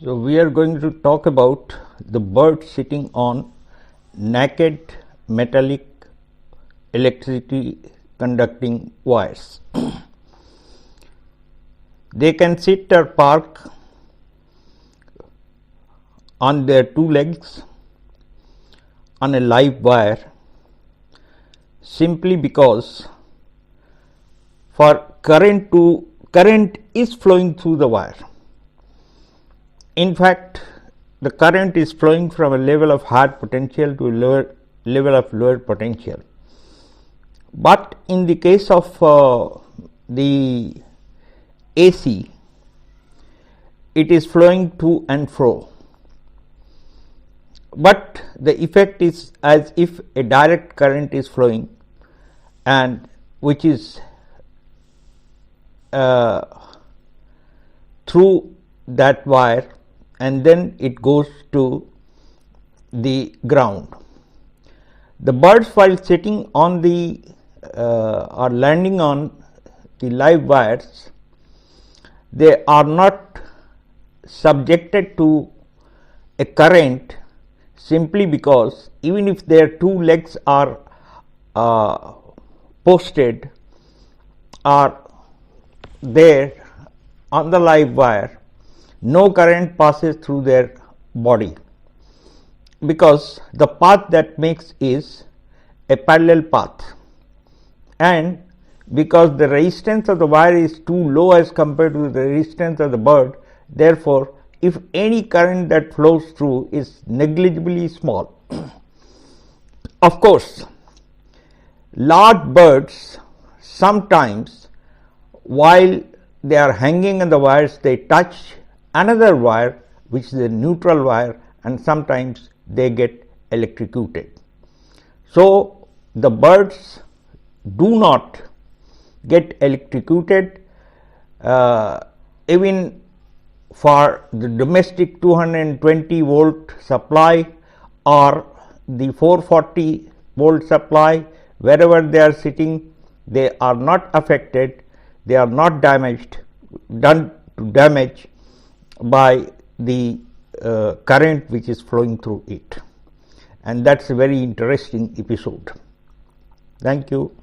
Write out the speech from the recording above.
So we are going to talk about the bird sitting on naked metallic electricity conducting wires. They can sit or park on their two legs on a live wire simply because current is flowing through the wire. In fact, the current is flowing from a level of higher potential to a lower level of lower potential. But in the case of the AC, it is flowing to and fro, but the effect is as if a direct current is flowing, and which is through that wire, and then it goes to the ground. The birds, while sitting on the or landing on the live wires, they are not subjected to a current simply because even if their two legs are posted or there on the live wire, no current passes through their body, because the path that makes is a parallel path, and because the resistance of the wire is too low as compared to the resistance of the bird, therefore if any current that flows through is negligibly small. Of course, large birds sometimes, while they are hanging on the wires, they touch another wire which is a neutral wire, and sometimes they get electrocuted. So the birds do not get electrocuted even for the domestic 220 volt supply or the 440 volt supply. Wherever they are sitting, they are not affected, they are not done to damage by the current which is flowing through it, and that's a very interesting episode. Thank you.